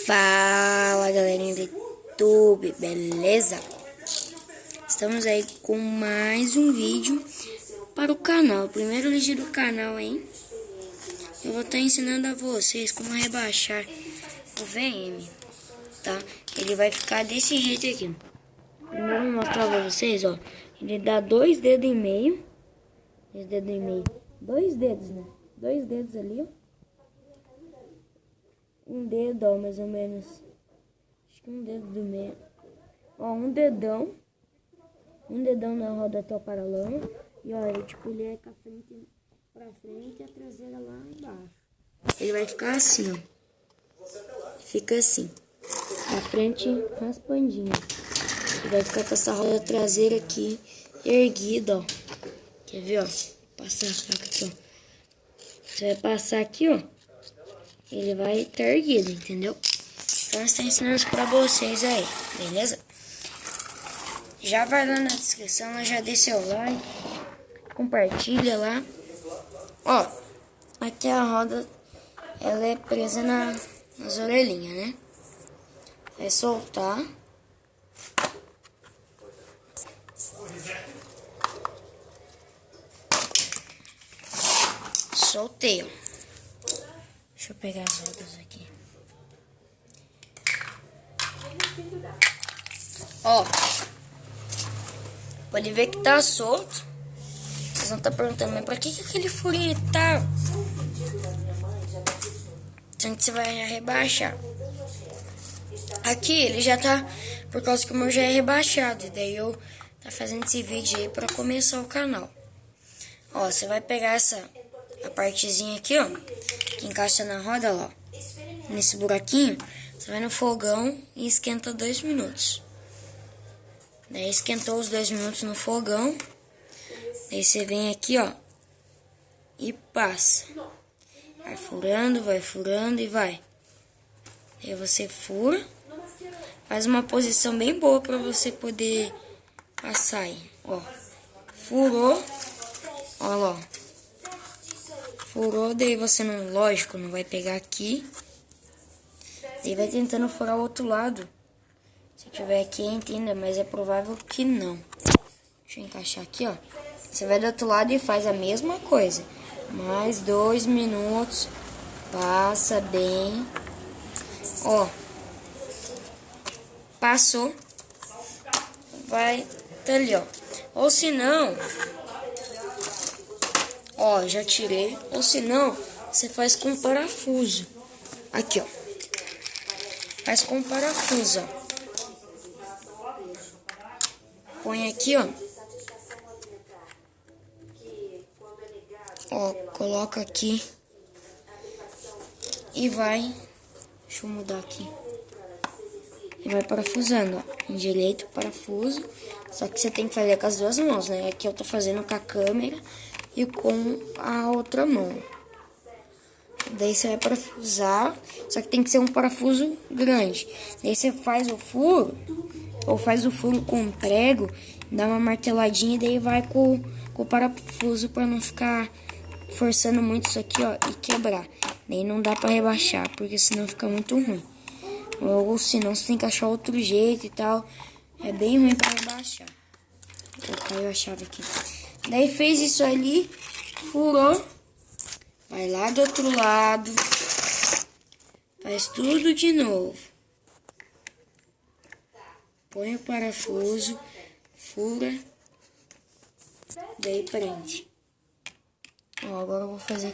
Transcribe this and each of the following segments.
Fala, galerinha do YouTube, beleza? Estamos aí com mais um vídeo para o canal. Primeiro vídeo do canal, hein? Eu vou estar ensinando a vocês como rebaixar o VM, tá? Ele vai ficar desse jeito aqui. Primeiro eu vou mostrar para vocês, ó. Ele dá 2 dedos e meio. 2 dedos e meio. 2 dedos, né? 2 dedos ali, ó. Um dedo, ó, mais ou menos. Acho que um dedo do meio. Ó, um dedão. Um dedão na roda até o paralama. E ó, ele tipo, ele é com a frente pra frente e a traseira lá embaixo. Ele vai ficar assim, ó. Fica assim. A frente raspandinha. Ele vai ficar com essa roda traseira aqui erguida, ó. Quer ver, ó? Passar a faca aqui, ó. Você vai passar aqui, ó. Ele vai estar erguido, entendeu? Então, eu estou ensinando isso pra vocês aí, beleza? Já vai lá na descrição, já deixa seu like, compartilha lá. Ó, aqui a roda, ela é presa nas orelhinhas, né? Vai soltar. Soltei, ó. Deixa eu pegar as rodas aqui. Ó. Pode ver que tá solto. Vocês vão estar perguntando, mas pra que aquele furinho tá? Sendo que você vai rebaixar. Aqui ele já tá, por causa que o meu já é rebaixado. E daí eu tá fazendo esse vídeo aí pra começar o canal. Ó, você vai pegar a partezinha aqui, ó. Que encaixa na roda, ó. Nesse buraquinho. Você vai no fogão e esquenta 2 minutos. Daí esquentou os 2 minutos no fogão. Daí você vem aqui, ó. E passa. Vai furando e vai. Aí você fura. Faz uma posição bem boa pra você poder passar aí. Ó. Furou. Ó lá, ó. Furou, daí você não, lógico, não vai pegar aqui. Daí vai tentando furar o outro lado. Se tiver aqui, entenda, mas é provável que não. Deixa eu encaixar aqui, ó. Você vai do outro lado e faz a mesma coisa. Mais 2 minutos. Passa bem. Ó. Passou. Vai, tá ali, ó. Ou se não... Ó, já tirei. Ou se não, você faz com parafuso. Aqui, ó. Faz com parafuso, ó. Põe aqui, ó. Ó, coloca aqui. E vai... Deixa eu mudar aqui. E vai parafusando, ó. Endireita o parafuso. Só que você tem que fazer com as duas mãos, né? Aqui eu tô fazendo com a câmera e com a outra mão. Daí você vai parafusar, só que tem que ser um parafuso grande. Daí você faz o furo, ou faz o furo com prego, dá uma marteladinha e daí vai com o parafuso para não ficar forçando muito isso aqui, ó, e quebrar. Daí não dá para rebaixar, porque senão fica muito ruim. Ou senão você tem que achar outro jeito e tal. É bem ruim para rebaixar. Caiu a chave aqui. Daí fez isso ali, furou, vai lá do outro lado, faz tudo de novo. Põe o parafuso, fura, daí prende. Ó, agora eu vou fazer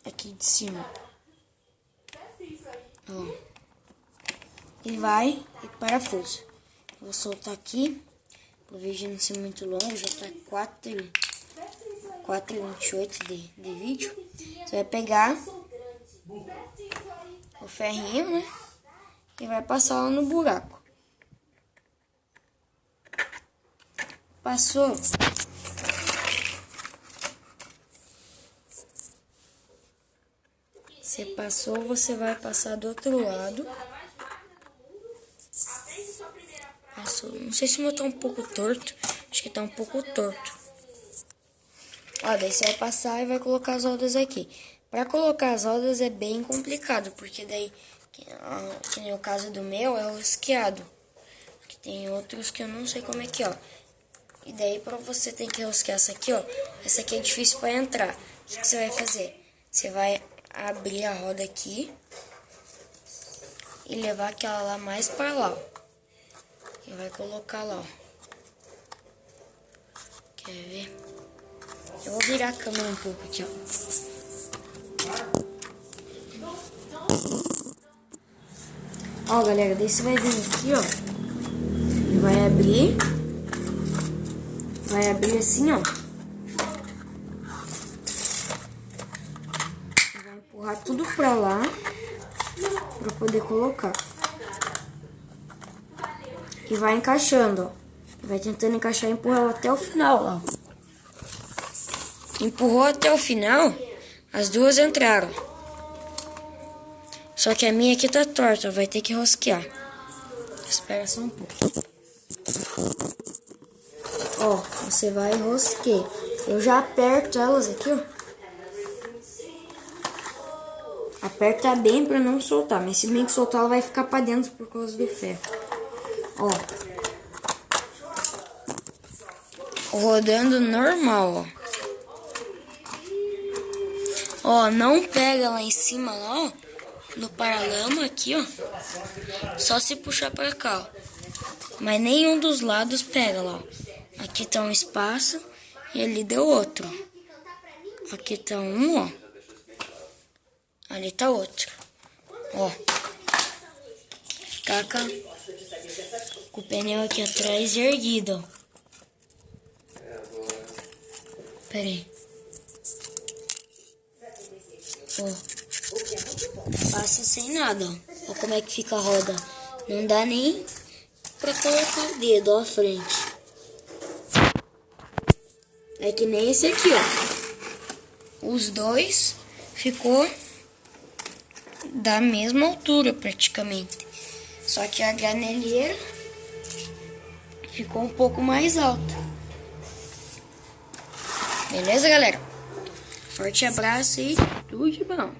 aqui de cima. Ó. E vai e parafuso. Vou soltar aqui, o vídeo não ser muito longo, já tá 4h28 de vídeo. Você vai pegar o ferrinho, né, e vai passar lá no buraco. Passou. Você passou, você vai passar do outro lado. Passou. Não sei se o meu tá um pouco torto. Acho que tá um pouco torto. Ó, daí você vai passar e vai colocar as rodas aqui. Para colocar as rodas é bem complicado, porque daí, que nem o caso do meu, é rosqueado. Aqui tem outros que eu não sei como é que, ó. E daí para você tem que rosquear essa aqui, ó. Essa aqui é difícil para entrar. O que você vai fazer? Você vai abrir a roda aqui e levar aquela lá mais para lá, ó. E vai colocar lá, ó. Quer ver? Eu vou virar a câmera um pouco aqui, ó. Ó, galera, daí você vai vir aqui, ó. E vai abrir. Vai abrir assim, ó. E vai empurrar tudo pra lá. Pra poder colocar. E vai encaixando, ó. Vai tentando encaixar e empurrar até o final, ó. Empurrou até o final, as duas entraram. Só que a minha aqui tá torta, vai ter que rosquear. Espera só um pouco. Ó, você vai rosquear. Eu já aperto elas aqui, ó. Aperta bem pra não soltar, mas se bem que soltar ela vai ficar pra dentro por causa do ferro. Ó. Rodando normal, ó. Ó, não pega lá em cima, lá, ó, no paralama aqui, ó. Só se puxar pra cá, ó. Mas nenhum dos lados pega lá, ó. Aqui tá um espaço e ali deu outro. Aqui tá um, ó. Ali tá outro. Ó. Ficar com o pneu aqui atrás erguido, ó. Pera aí. Ó, passa sem nada, ó. Ó como é que fica a roda. Não dá nem pra colocar o dedo, ó, à frente. É que nem esse aqui, ó. Os dois ficou da mesma altura praticamente. Só que a granelheira ficou um pouco mais alta. Beleza, galera? Forte abraço e tudo de bom.